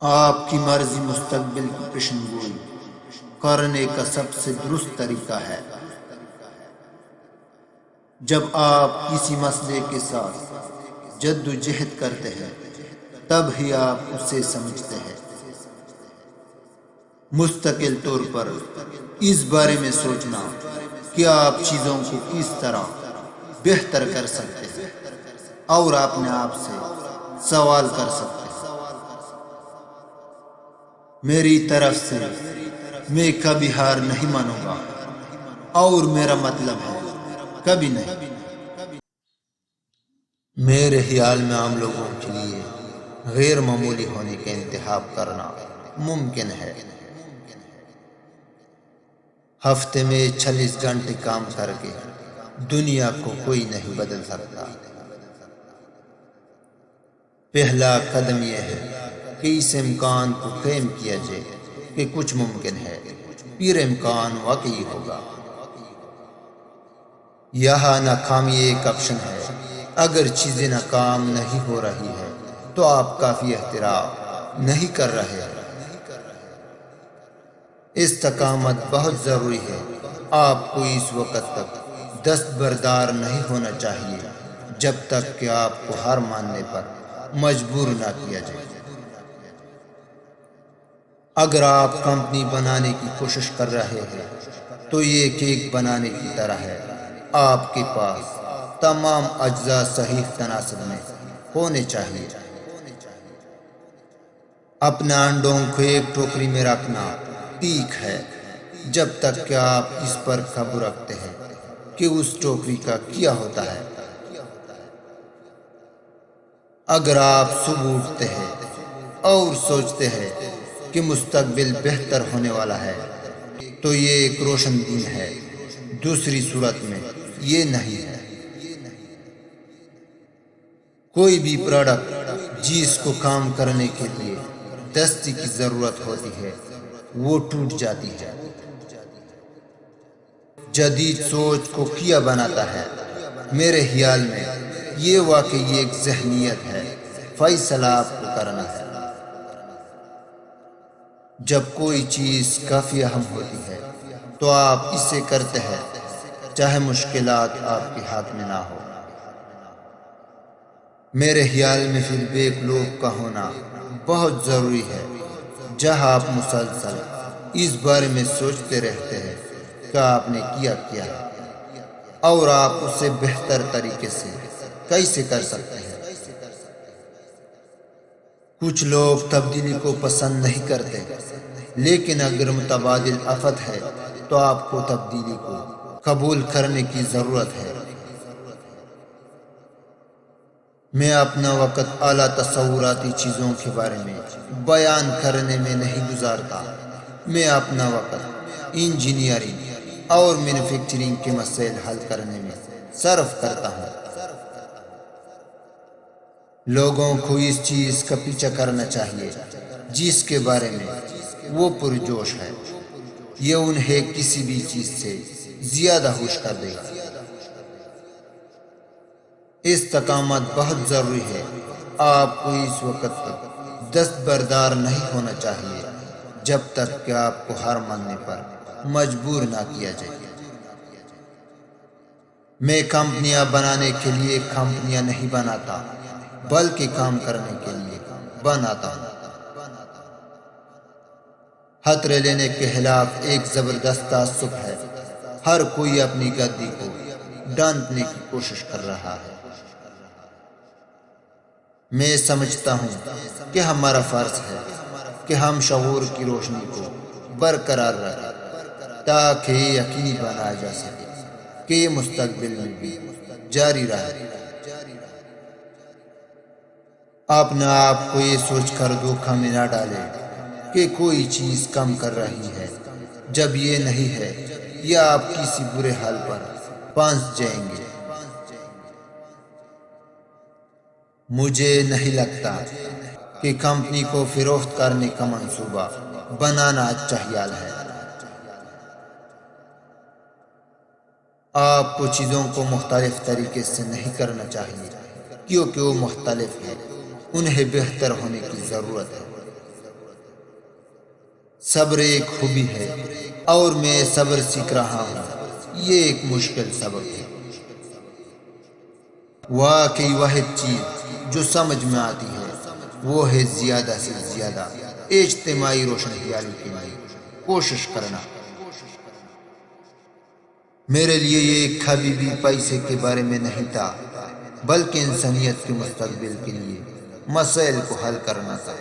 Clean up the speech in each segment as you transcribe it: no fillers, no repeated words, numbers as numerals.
آپ کی مرضی مستقبل کی پیشن گوئی کرنے کا سب سے درست طریقہ ہے۔ جب آپ کسی مسئلے کے ساتھ جد و جہد کرتے ہیں تب ہی آپ اسے سمجھتے ہیں۔ مستقل طور پر اس بارے میں سوچنا کہ آپ چیزوں کو کس طرح بہتر کر سکتے ہیں اور اپنے آپ سے سوال کر سکتے ہیں، میری طرف سے میں کبھی ہار نہیں مانوں گا، اور میرا مطلب ہے کبھی نہیں۔ میرے خیال میں عام لوگوں کے لیے غیر معمولی ہونے کا انتخاب کرنا ممکن ہے۔ ہفتے میں 46 گھنٹے کام کر کے دنیا کو کوئی نہیں بدل سکتا۔ پہلا قدم یہ ہے کہ اس امکان کو قائم کیا جائے کہ کچھ ممکن ہے، پھر امکان واقعی ہوگا۔ یہاں ناکامی ایک آپشن ہے۔ اگر چیزیں ناکام نہیں ہو رہی ہے تو آپ کافی احترام نہیں کر رہے ہیں۔ استقامت بہت ضروری ہے۔ آپ کو اس وقت تک دستبردار نہیں ہونا چاہیے جب تک کہ آپ کو ہار ماننے پر مجبور نہ کیا جائے۔ اگر آپ کمپنی بنانے کی کوشش کر رہے ہیں تو یہ کیک بنانے کی طرح ہے، آپ کے پاس تمام اجزاء صحیح تناسب میں ہونے چاہیے۔ اپنا انڈوں کو ایک ٹوکری میں رکھنا ٹھیک ہے جب تک کہ آپ اس پر قابو رکھتے ہیں کہ اس ٹوکری کا کیا ہوتا ہے۔ اگر آپ صبح اٹھتے ہیں اور سوچتے ہیں کہ مستقبل بہتر ہونے والا ہے تو یہ ایک روشن دن ہے، دوسری صورت میں یہ نہیں ہے۔ کوئی بھی پروڈکٹ جس کو کام کرنے کے لیے دستی کی ضرورت ہوتی ہے وہ ٹوٹ جاتی ہے۔ جدید سوچ کو کیا بناتا ہے؟ میرے خیال میں یہ واقعی ایک ذہنیت ہے۔ فیصلہ آپ کو کرنا ہے۔ جب کوئی چیز کافی اہم ہوتی ہے تو آپ اسے کرتے ہیں چاہے مشکلات آپ کے ہاتھ میں نہ ہو۔ میرے خیال میں فیڈ بیک لوپ کا ہونا بہت ضروری ہے، جہاں آپ مسلسل اس بارے میں سوچتے رہتے ہیں کہ آپ نے کیا ہے اور آپ اسے بہتر طریقے سے کیسے کر سکتے ہیں۔ کچھ لوگ تبدیلی کو پسند نہیں کرتے، لیکن اگر متبادل آفت ہے تو آپ کو تبدیلی کو قبول کرنے کی ضرورت ہے۔ میں اپنا وقت اعلیٰ تصوراتی چیزوں کے بارے میں بیان کرنے میں نہیں گزارتا۔ میں اپنا وقت انجینئرنگ اور مینوفیکچرنگ کے مسائل حل کرنے میں صرف کرتا ہوں۔ لوگوں کو اس چیز کا پیچھا کرنا چاہیے جس کے بارے میں وہ پرجوش ہے، یہ انہیں کسی بھی چیز سے زیادہ خوش کر دے گا۔ استقامت بہت ضروری ہے۔ آپ کو اس وقت تک دستبردار نہیں ہونا چاہیے جب تک کہ آپ کو ہار ماننے پر مجبور نہ کیا جائے۔ میں کمپنیاں بنانے کے لیے کمپنیاں نہیں بناتا، بلکہ کام کرنے کے لیے بناتا ہوں۔ خطرے لینے کے خلاف ایک زبردست تعصب ہے۔ ہر کوئی اپنی گدی کو ڈانٹنے کی کوشش کر رہا ہے۔ میں سمجھتا ہوں کہ ہمارا فرض ہے کہ ہم شعور کی روشنی کو برقرار رکھیں تاکہ یقینی بنایا جا سکے کہ یہ مستقبل میں بھی جاری رہے۔ اپنے آپ کو یہ سوچ کر دھوکہ میں نہ ڈالیں کہ کوئی چیز کم کر رہی ہے جب یہ نہیں ہے، یا آپ کسی برے حال پر پھنس جائیں گے۔ مجھے نہیں لگتا کہ کمپنی کو فروخت کرنے کا منصوبہ بنانا اچھا خیال ہے۔ آپ کو چیزوں کو مختلف طریقے سے نہیں کرنا چاہیے کیونکہ وہ مختلف ہیں، انہیں بہتر ہونے کی ضرورت ہے۔ صبر ایک خوبی ہے اور میں صبر سیکھ رہا ہوں، یہ ایک مشکل سبق ہے۔ واقعی واحد چیز جو سمجھ میں آتی ہے وہ ہے زیادہ سے زیادہ اجتماعی روشن خیالی کے لیے کوشش کرنا۔ میرے لیے یہ کبھی بھی پیسے کے بارے میں نہیں تھا، بلکہ انسانیت کے مستقبل کے لیے مسائل کو حل کرنا تھا۔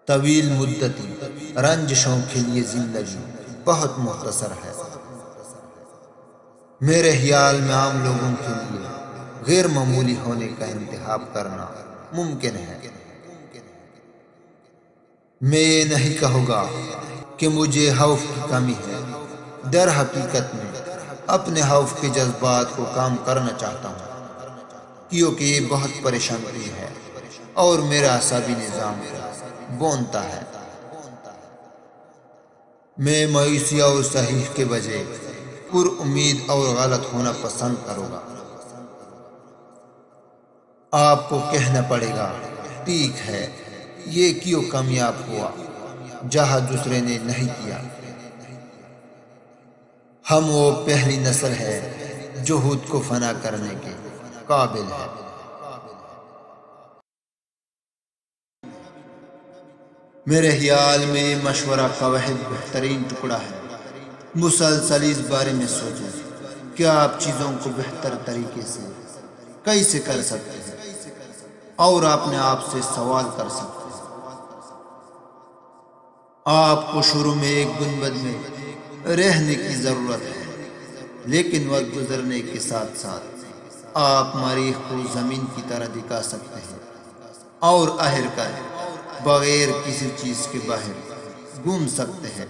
طویل مدتی رنجشوں کے لیے زندگی بہت مختصر ہے۔ میرے خیال میں عام لوگوں کے لیے غیر معمولی ہونے کا انتخاب کرنا ممکن ہے۔ میں یہ نہیں کہوں گا کہ مجھے خوف کی کمی ہے، در حقیقت میں اپنے خوف کے جذبات کو کام کرنا چاہتا ہوں، کیونکہ یہ بہت پریشان کن ہے اور میرا اعصابی نظام بونتا ہے۔ میں مایوسی اور صحیح کے بجائے پر امید اور غلط ہونا پسند کروں گا۔ آپ کو کہنا پڑے گا، ٹھیک ہے، یہ کیوں کامیاب ہوا جہاں دوسرے نے نہیں کیا۔ ہم وہ پہلی نسل ہے جو خود کو فنا کرنے کے قابل ہے۔ میرے خیال میں یہ مشورہ کا واحد بہترین ٹکڑا ہے۔ مسلسل اس بارے میں سوچیں کہ آپ چیزوں کو بہتر طریقے سے کیسے کر سکتے ہیں، اور اپنے آپ سے سوال کر سکتے ہیں۔ آپ کو شروع میں ایک گنبد میں رہنے کی ضرورت ہے، لیکن وقت گزرنے کے ساتھ ساتھ آپ مریخ کو زمین کی طرح دکھا سکتے ہیں، اور آخرکار بغیر کسی چیز کے باہر گھوم سکتے ہیں۔